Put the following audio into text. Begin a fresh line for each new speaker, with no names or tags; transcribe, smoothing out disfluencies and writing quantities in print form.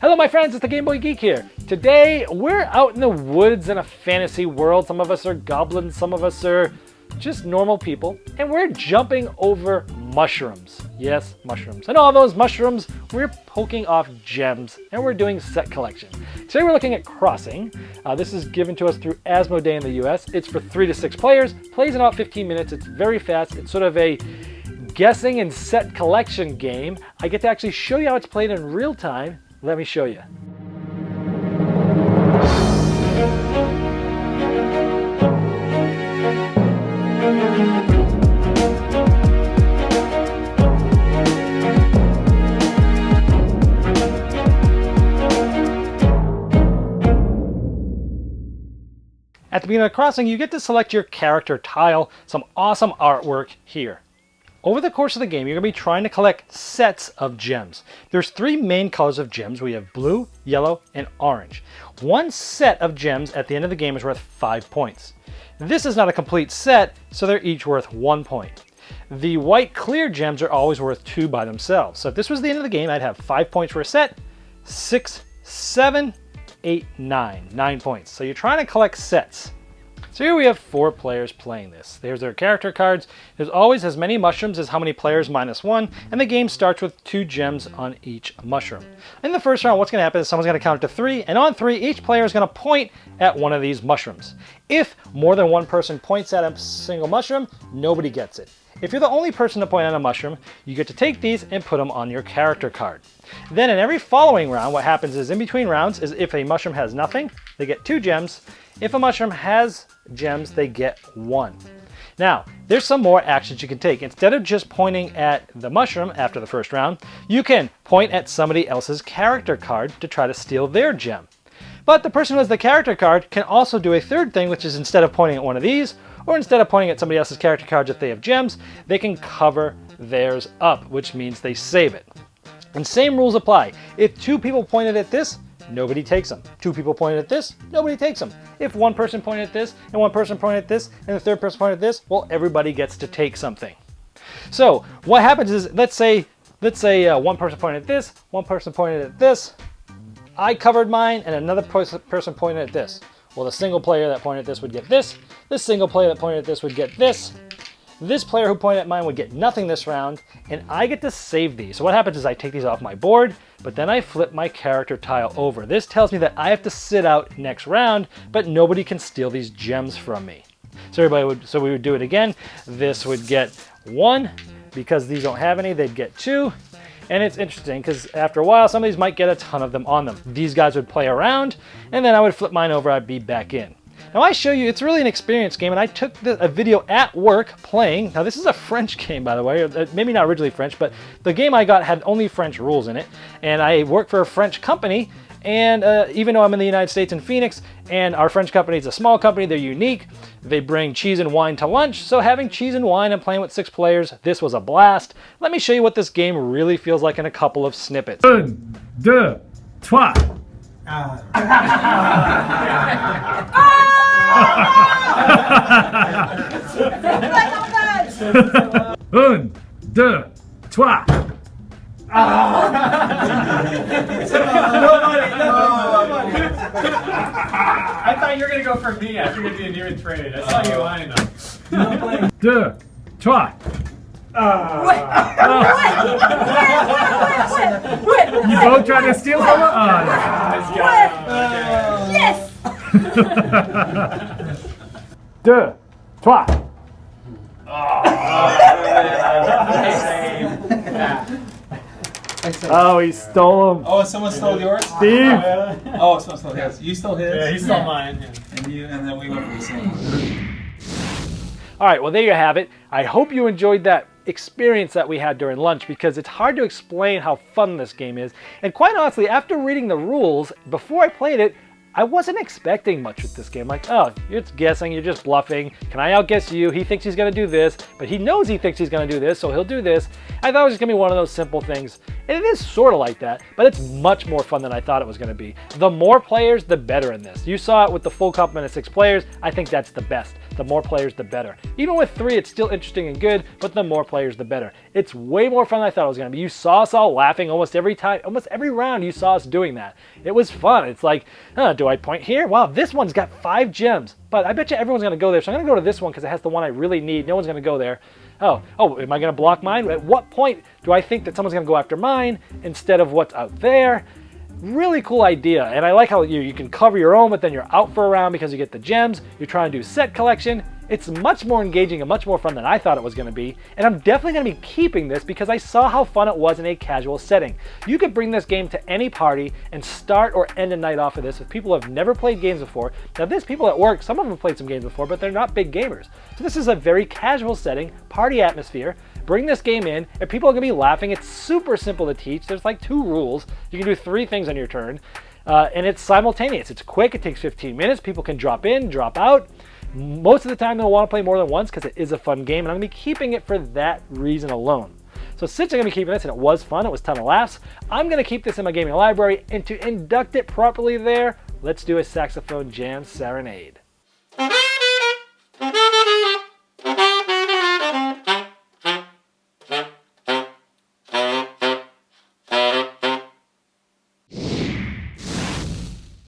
Hello my friends, it's the Game Boy Geek here. Today we're out in the woods in a fantasy world. Some of us are goblins, some of us are just normal people, and we're jumping over mushrooms. Yes, mushrooms. And all those mushrooms, we're poking off gems, and we're doing set collection. Today we're looking at Crossing. This is given to us through Asmodee in the US. It's for 3 to 6 players, plays in about 15 minutes. It's very fast. It's sort of a guessing and set collection game. I get to actually show you how it's played in real time. Let me show you. At the beginning of Crossing, you get to select your character tile. Some awesome artwork here. Over the course of the game, you're going to be trying to collect sets of gems. There's 3 main colors of gems. We have blue, yellow, and orange. One set of gems at the end of the game is worth 5 points. This is not a complete set, so they're each worth 1 point. The white clear gems are always worth 2 by themselves. So if this was the end of the game, I'd have 5 points for a set, 6, 7, 8, 9. 9 points. So you're trying to collect sets. So here we have 4 players playing this. There's their character cards. There's always as many mushrooms as how many players minus 1, and the game starts with 2 gems on each mushroom. In the first round, what's going to happen is someone's going to count to 3, and on 3, each player is going to point at one of these mushrooms. If more than one person points at a single mushroom, nobody gets it. If you're the only person to point at a mushroom, you get to take these and put them on your character card. Then in every following round, what happens is in between rounds is if a mushroom has nothing, they get 2 gems. If a mushroom has gems, they get 1. Now, there's some more actions you can take. Instead of just pointing at the mushroom after the first round, you can point at somebody else's character card to try to steal their gem. But the person who has the character card can also do a third thing, which is instead of pointing at one of these, or instead of pointing at somebody else's character cards if they have gems, they can cover theirs up, which means they save it. And same rules apply. If 2 people pointed at this, nobody takes them. 2 people pointed at this, nobody takes them. If one person pointed at this, and one person pointed at this, and the third person pointed at this, well, everybody gets to take something. So what happens is, let's say one person pointed at this, one person pointed at this, I covered mine, and another person pointed at this. Well, the single player that pointed at this would get this, the single player that pointed at this would get this player who pointed at mine would get nothing this round, and I get to save these. So what happens is I take these off my board, but then I flip my character tile over. This tells me that I have to sit out next round, but nobody can steal these gems from me. So we would do it again. This would get 1, because these don't have any, they'd get 2. And it's interesting because after a while, some of these might get a ton of them on them. These guys would play around, and then I would flip mine over, I'd be back in. Now I show you, it's really an experience game, and I took a video at work playing. Now this is a French game, by the way, maybe not originally French, but the game I got had only French rules in it, and I work for a French company, and even though I'm in the United States in Phoenix, and our French company is a small company, they're unique, they bring cheese and wine to lunch, so having cheese and wine and playing with 6 players, this was a blast. Let me show you what this game really feels like in a couple of snippets.
1, 2, 3. 1, 2, 3.
I thought you were going to go for me. I figured it'd be an even trade. I saw you lying though.
2, 3. You both trying to steal from her?
Yes!
2, 3. Oh, he stole them.
Oh, someone stole yours?
Steve!
Oh, someone stole his. You stole his?
Yeah, he stole mine.
Yeah. And then we went for the same.
All right, well, there you have it. I hope you enjoyed that experience that we had during lunch because it's hard to explain how fun this game is. And quite honestly, after reading the rules, before I played it, I wasn't expecting much with this game. Like, oh, you're just guessing, you're just bluffing. Can I outguess you? He thinks he's gonna do this, but he knows he thinks he's gonna do this, so he'll do this. I thought it was just gonna be one of those simple things. And it is sort of like that, but it's much more fun than I thought it was gonna be. The more players, the better in this. You saw it with the full complement of 6 players. I think that's the best. the more players, the better. Even with 3, it's still interesting and good, but the more players, the better. It's way more fun than I thought it was going to be. You saw us all laughing almost every time, almost every round you saw us doing that. It was fun. It's like, do I point here? Wow, this one's got 5 gems, but I bet you everyone's going to go there. So I'm going to go to this one because it has the one I really need. No one's going to go there. Oh, am I going to block mine? At what point do I think that someone's going to go after mine instead of what's out there? Really cool idea, and I like how you can cover your own, but then you're out for a round because you get the gems. You're trying to do set collection. It's much more engaging and much more fun than I thought it was going to be, and I'm definitely going to be keeping this because I saw how fun it was in a casual setting. You could bring this game to any party and start or end a night off of this with people who have never played games before. Now there's people at work, some of them have played some games before, but they're not big gamers. So this is a very casual setting, party atmosphere. Bring this game in, and people are going to be laughing. It's super simple to teach. There's like 2 rules. You can do 3 things on your turn, and it's simultaneous. It's quick. It takes 15 minutes. People can drop in, drop out. Most of the time, they'll want to play more than once because it is a fun game, and I'm going to be keeping it for that reason alone. So since I'm going to be keeping this, and it was fun, it was a ton of laughs, I'm going to keep this in my gaming library, and to induct it properly there, let's do a saxophone jam serenade.